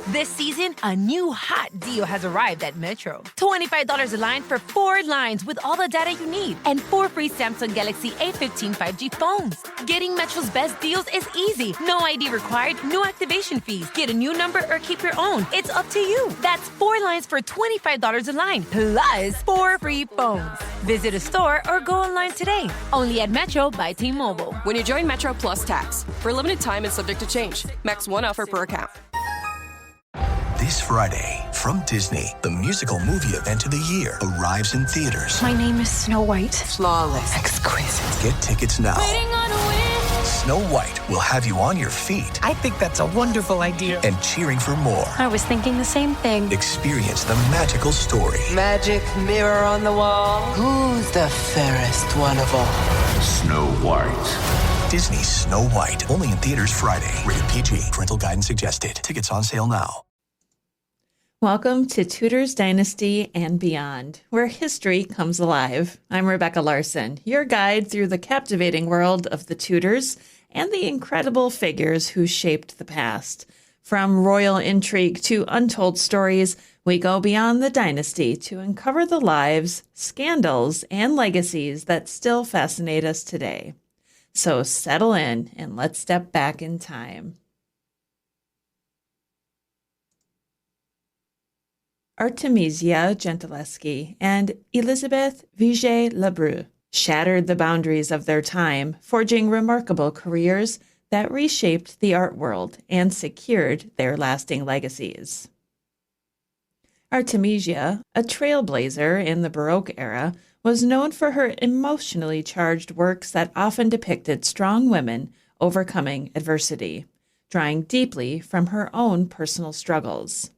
This season, a new hot deal has arrived at Metro. $25 a line for 4 lines with all the data you need and 4 free Samsung Galaxy A15 5G phones. Getting Metro's best deals is easy. No ID required, no activation fees. Get a new number or keep your own. It's up to you. That's 4 lines for $25 a line, plus 4 free phones. Visit a store or go online today. Only at Metro by T-Mobile. When you join Metro Plus Tax. For a limited time and subject to change. Max 1 offer per account. This Friday, from Disney, the musical movie event of the year arrives in theaters. My name is Snow White. Flawless. Exquisite. Get tickets now. Waiting on a wind. Snow White will have you on your feet I think that's a wonderful idea. and cheering for more. I was thinking the same thing. Experience the magical story. Magic mirror on the wall. Who's the fairest one of all? Snow White. Disney's Snow White, only in theaters Friday. Rated PG. Parental guidance suggested. Tickets on sale now. Welcome to Tudors Dynasty and Beyond, where history comes alive. I'm Rebecca Larson, your guide through the captivating world of the Tudors and the incredible figures who shaped the past. From royal intrigue to untold stories, we go beyond the dynasty to uncover the lives, scandals, and legacies that still fascinate us today. So settle in and let's step back in time. Artemisia Gentileschi and Élisabeth Vigée-Lebrun shattered the boundaries of their time, forging remarkable careers that reshaped the art world and secured their lasting legacies. Artemisia, a trailblazer in the Baroque era, was known for her emotionally charged works that often depicted strong women overcoming adversity, drawing deeply from her own personal struggles.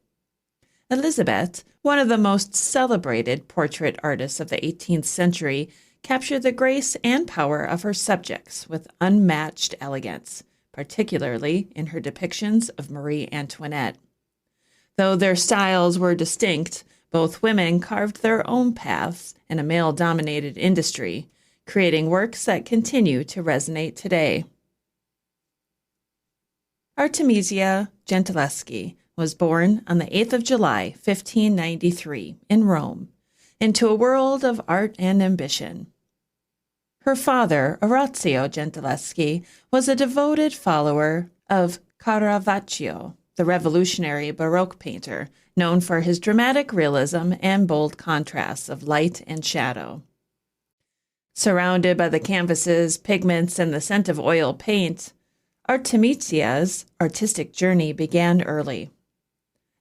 Elizabeth, one of the most celebrated portrait artists of the 18th century, captured the grace and power of her subjects with unmatched elegance, particularly in her depictions of Marie-Antoinette. Though their styles were distinct, both women carved their own paths in a male-dominated industry, creating works that continue to resonate today. Artemisia Gentileschi was born on the 8th of July, 1593, in Rome, into a world of art and ambition. Her father, Orazio Gentileschi, was a devoted follower of Caravaggio, the revolutionary Baroque painter, known for his dramatic realism and bold contrasts of light and shadow. Surrounded by the canvases, pigments, and the scent of oil paint, Artemisia's artistic journey began early.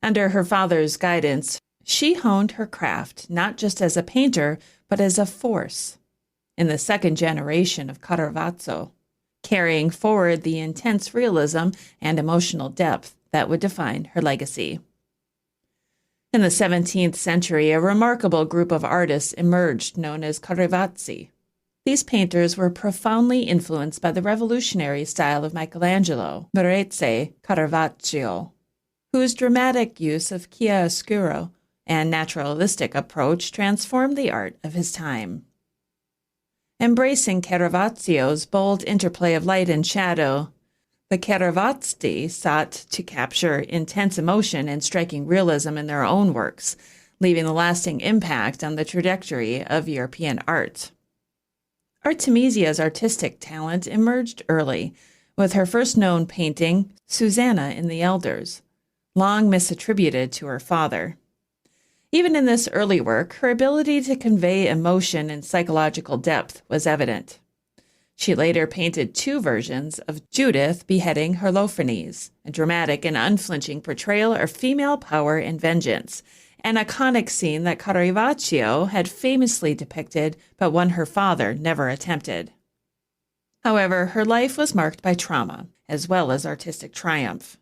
Under her father's guidance, she honed her craft not just as a painter, but as a force in the second generation of Caravaggio, carrying forward the intense realism and emotional depth that would define her legacy. In the 17th century, a remarkable group of artists emerged known as Caravazzi. These painters were profoundly influenced by the revolutionary style of Michelangelo, Caravaggio, whose dramatic use of chiaroscuro and naturalistic approach transformed the art of his time. Embracing Caravaggio's bold interplay of light and shadow, the Caravazzi sought to capture intense emotion and striking realism in their own works, leaving a lasting impact on the trajectory of European art. Artemisia's artistic talent emerged early, with her first known painting, Susanna in the Elders, long misattributed to her father. Even in this early work, her ability to convey emotion and psychological depth was evident. She later painted 2 versions of Judith beheading Holofernes, a dramatic and unflinching portrayal of female power and vengeance, an iconic scene that Caravaggio had famously depicted, but one her father never attempted. However, her life was marked by trauma, as well as artistic triumph.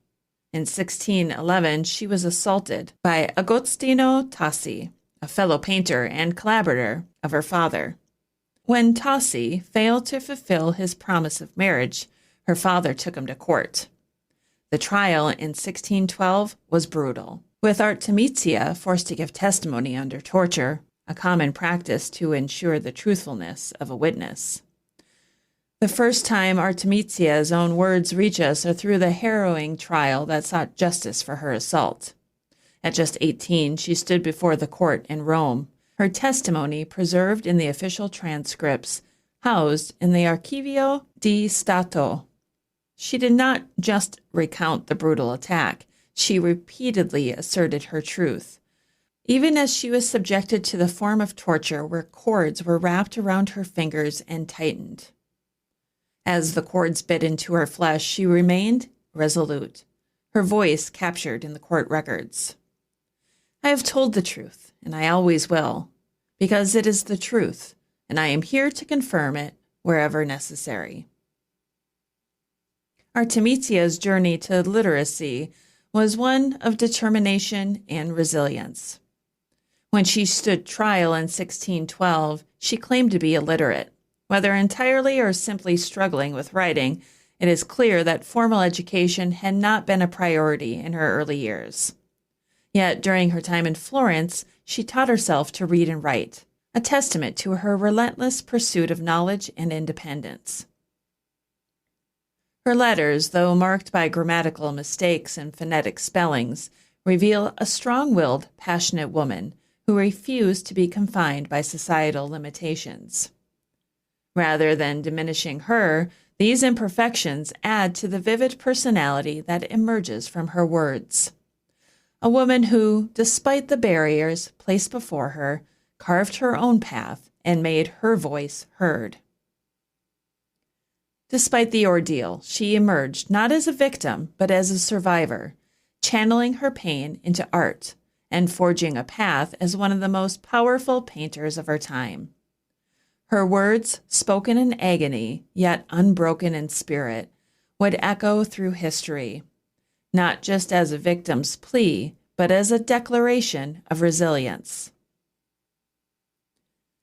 In 1611, she was assaulted by Agostino Tassi, a fellow painter and collaborator of her father. When Tassi failed to fulfill his promise of marriage, her father took him to court. The trial in 1612 was brutal, with Artemisia forced to give testimony under torture, a common practice to ensure the truthfulness of a witness. The first time Artemisia's own words reach us are through the harrowing trial that sought justice for her assault. At just 18, she stood before the court in Rome, her testimony preserved in the official transcripts, housed in the Archivio di Stato. She did not just recount the brutal attack, she repeatedly asserted her truth. Even as she was subjected to the form of torture where cords were wrapped around her fingers and tightened. As the cords bit into her flesh, she remained resolute, her voice captured in the court records. I have told the truth, and I always will, because it is the truth, and I am here to confirm it wherever necessary. Artemisia's journey to literacy was one of determination and resilience. When she stood trial in 1612, she claimed to be illiterate. Whether entirely or simply struggling with writing, it is clear that formal education had not been a priority in her early years. Yet during her time in Florence, she taught herself to read and write, a testament to her relentless pursuit of knowledge and independence. Her letters, though marked by grammatical mistakes and phonetic spellings, reveal a strong-willed, passionate woman who refused to be confined by societal limitations. Rather than diminishing her, these imperfections add to the vivid personality that emerges from her words. A woman who, despite the barriers placed before her, carved her own path and made her voice heard. Despite the ordeal, she emerged not as a victim, but as a survivor, channeling her pain into art and forging a path as one of the most powerful painters of her time. Her words, spoken in agony, yet unbroken in spirit, would echo through history, not just as a victim's plea, but as a declaration of resilience.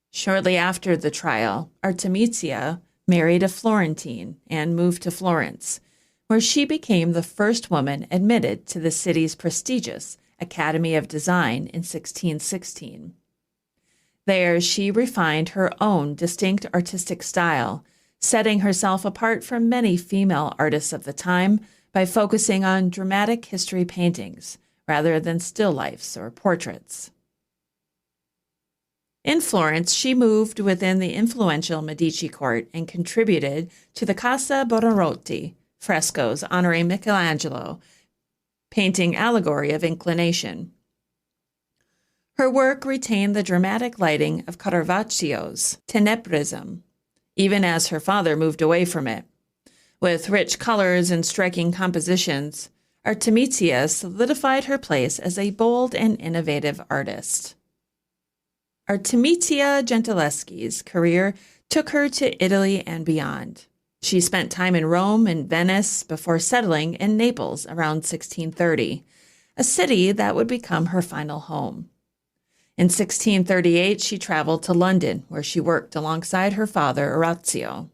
Shortly after the trial, Artemisia married a Florentine and moved to Florence, where she became the first woman admitted to the city's prestigious Academy of Design in 1616. There, she refined her own distinct artistic style, setting herself apart from many female artists of the time by focusing on dramatic history paintings rather than still lifes or portraits. In Florence, she moved within the influential Medici court and contributed to the Casa Buonarroti frescoes honoring Michelangelo, painting Allegory of Inclination. Her work retained the dramatic lighting of Caravaggio's Tenebrism, even as her father moved away from it. With rich colors and striking compositions, Artemisia solidified her place as a bold and innovative artist. Artemisia Gentileschi's career took her to Italy and beyond. She spent time in Rome and Venice before settling in Naples around 1630, a city that would become her final home. In 1638, she traveled to London, where she worked alongside her father, Orazio,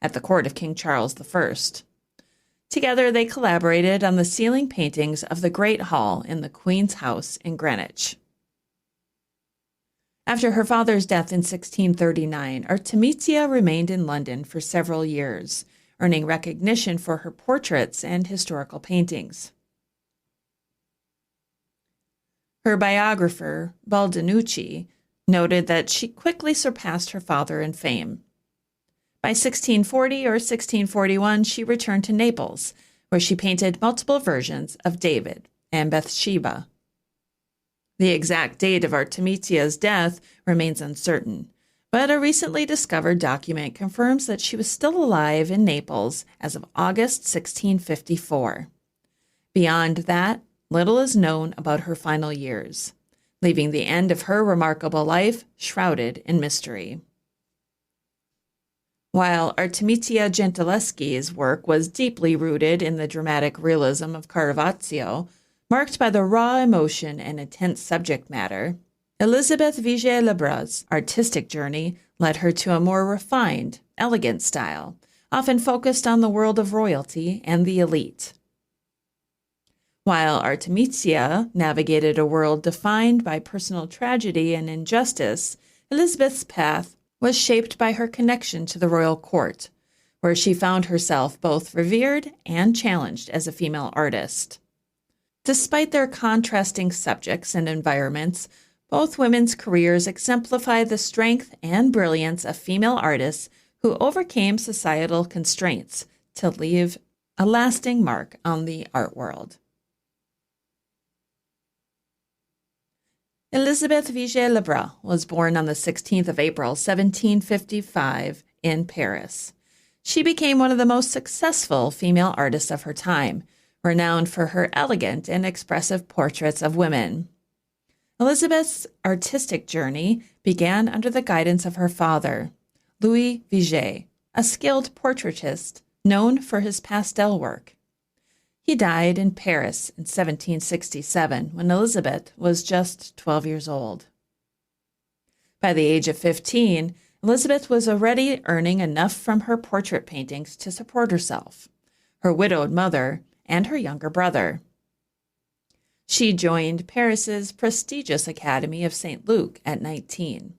at the court of King Charles I. Together, they collaborated on the ceiling paintings of the Great Hall in the Queen's House in Greenwich. After her father's death in 1639, Artemisia remained in London for several years, earning recognition for her portraits and historical paintings. Her biographer, Baldinucci, noted that she quickly surpassed her father in fame. By 1640 or 1641, she returned to Naples, where she painted multiple versions of David and Bathsheba. The exact date of Artemisia's death remains uncertain, but a recently discovered document confirms that she was still alive in Naples as of August 1654. Beyond that, little is known about her final years, leaving the end of her remarkable life shrouded in mystery. While Artemisia Gentileschi's work was deeply rooted in the dramatic realism of Caravaggio, marked by the raw emotion and intense subject matter, Élisabeth Vigée-Lebrun's artistic journey led her to a more refined, elegant style, often focused on the world of royalty and the elite. While Artemisia navigated a world defined by personal tragedy and injustice, Elizabeth's path was shaped by her connection to the royal court, where she found herself both revered and challenged as a female artist. Despite their contrasting subjects and environments, both women's careers exemplify the strength and brilliance of female artists who overcame societal constraints to leave a lasting mark on the art world. Élisabeth Vigée-Lebrun was born on the 16th of April, 1755, in Paris. She became one of the most successful female artists of her time, renowned for her elegant and expressive portraits of women. Elizabeth's artistic journey began under the guidance of her father, Louis Vigée, a skilled portraitist known for his pastel work. He died in Paris in 1767 when Elizabeth was just 12 years old. By the age of 15, Elizabeth was already earning enough from her portrait paintings to support herself, her widowed mother, and her younger brother. She joined Paris's prestigious Academy of St. Luc at 19.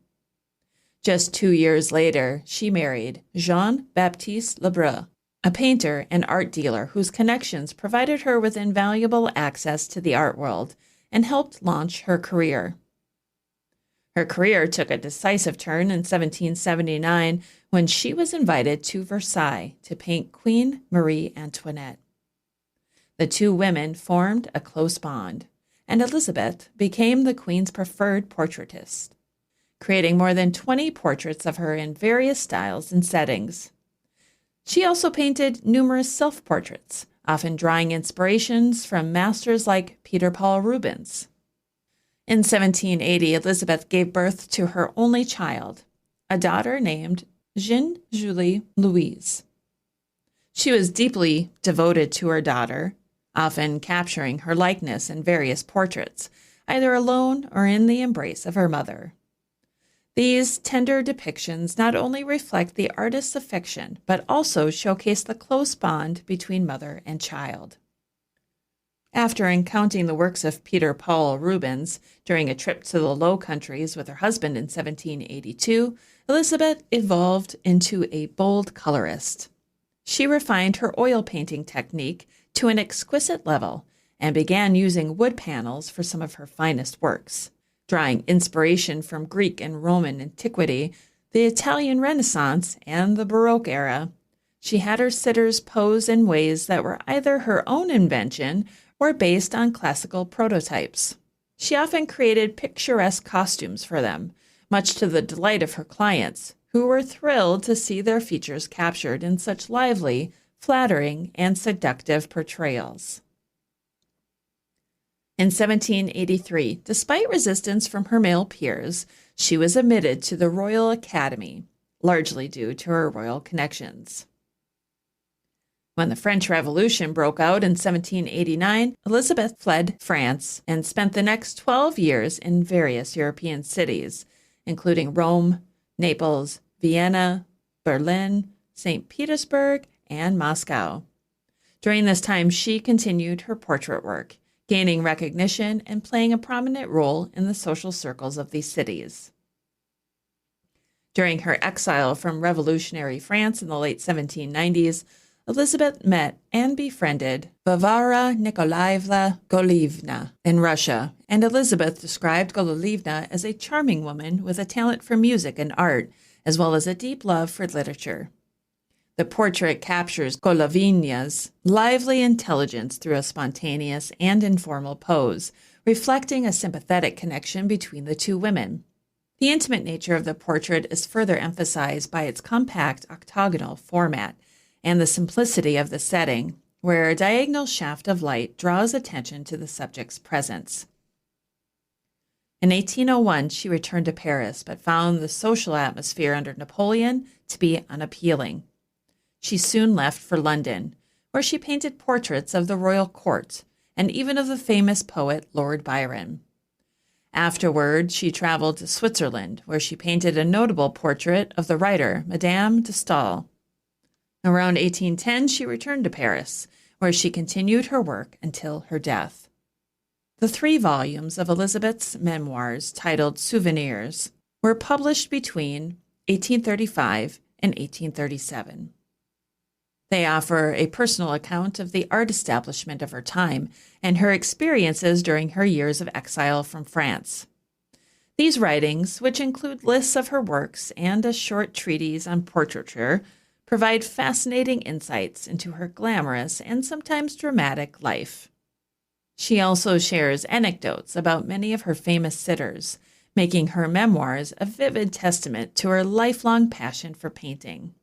Just 2 years later, she married Jean-Baptiste Lebrun, a painter and art dealer whose connections provided her with invaluable access to the art world and helped launch her career. Her career took a decisive turn in 1779 when she was invited to Versailles to paint Queen Marie-Antoinette. The two women formed a close bond, and Elizabeth became the Queen's preferred portraitist, creating more than 20 portraits of her in various styles and settings. She also painted numerous self-portraits, often drawing inspirations from masters like Peter Paul Rubens. In 1780, Elizabeth gave birth to her only child, a daughter named Jeanne-Julie Louise. She was deeply devoted to her daughter, often capturing her likeness in various portraits, either alone or in the embrace of her mother. These tender depictions not only reflect the artist's affection, but also showcase the close bond between mother and child. After encountering the works of Peter Paul Rubens during a trip to the Low Countries with her husband in 1782, Elizabeth evolved into a bold colorist. She refined her oil painting technique to an exquisite level and began using wood panels for some of her finest works. Drawing inspiration from Greek and Roman antiquity, the Italian Renaissance, and the Baroque era, she had her sitters pose in ways that were either her own invention or based on classical prototypes. She often created picturesque costumes for them, much to the delight of her clients, who were thrilled to see their features captured in such lively, flattering, and seductive portrayals. In 1783, despite resistance from her male peers, she was admitted to the Royal Academy, largely due to her royal connections. When the French Revolution broke out in 1789, Elizabeth fled France and spent the next 12 years in various European cities, including Rome, Naples, Vienna, Berlin, St. Petersburg, and Moscow. During this time, she continued her portrait work, gaining recognition and playing a prominent role in the social circles of these cities. During her exile from revolutionary France in the late 1790s, Elizabeth met and befriended Varvara Nikolaevna Golivna in Russia, and Elizabeth described Golivna as a charming woman with a talent for music and art, as well as a deep love for literature. The portrait captures Golivna's lively intelligence through a spontaneous and informal pose, reflecting a sympathetic connection between the two women. The intimate nature of the portrait is further emphasized by its compact octagonal format and the simplicity of the setting, where a diagonal shaft of light draws attention to the subject's presence. In 1801, she returned to Paris, but found the social atmosphere under Napoleon to be unappealing. She soon left for London, where she painted portraits of the royal court and even of the famous poet Lord Byron. Afterward, she traveled to Switzerland, where she painted a notable portrait of the writer Madame de Staël. Around 1810, she returned to Paris, where she continued her work until her death. The 3 volumes of Elizabeth's memoirs, titled Souvenirs, were published between 1835 and 1837. They offer a personal account of the art establishment of her time and her experiences during her years of exile from France. These writings, which include lists of her works and a short treatise on portraiture, provide fascinating insights into her glamorous and sometimes dramatic life. She also shares anecdotes about many of her famous sitters, making her memoirs a vivid testament to her lifelong passion for painting.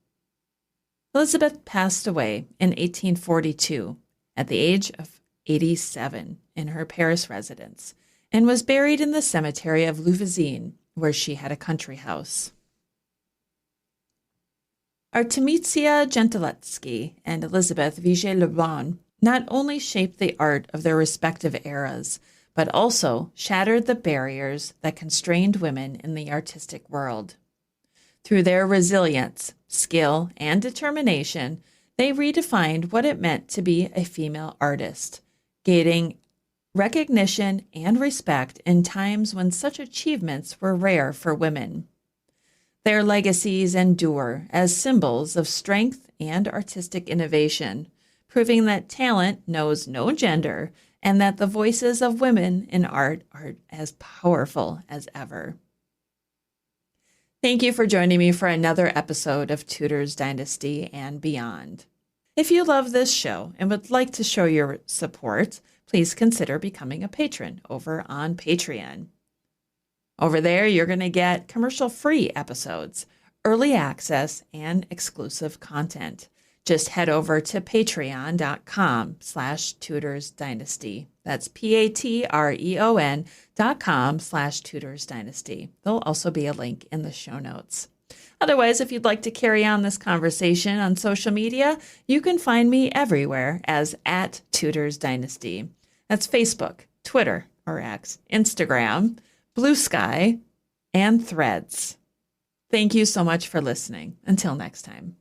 Élisabeth passed away in 1842 at the age of 87 in her Paris residence and was buried in the cemetery of Louveciennes, where she had a country house. Artemisia Gentileschi and Élisabeth Vigée-Lebrun not only shaped the art of their respective eras, but also shattered the barriers that constrained women in the artistic world. Through their resilience, skill, and determination, they redefined what it meant to be a female artist, gaining recognition and respect in times when such achievements were rare for women. Their legacies endure as symbols of strength and artistic innovation, proving that talent knows no gender and that the voices of women in art are as powerful as ever. Thank you for joining me for another episode of Tudor's Dynasty and Beyond. If you love this show and would like to show your support, please consider becoming a patron over on Patreon. Over there, you're going to get commercial-free episodes, early access, and exclusive content. Just head over to patreon.com/tudorsdynasty. That's patreon.com/tudorsdynasty. There'll also be a link in the show notes. Otherwise, if you'd like to carry on this conversation on social media, you can find me everywhere as @tudorsdynasty. That's Facebook, Twitter, or X, Instagram, Blue Sky, and Threads. Thank you so much for listening. Until next time.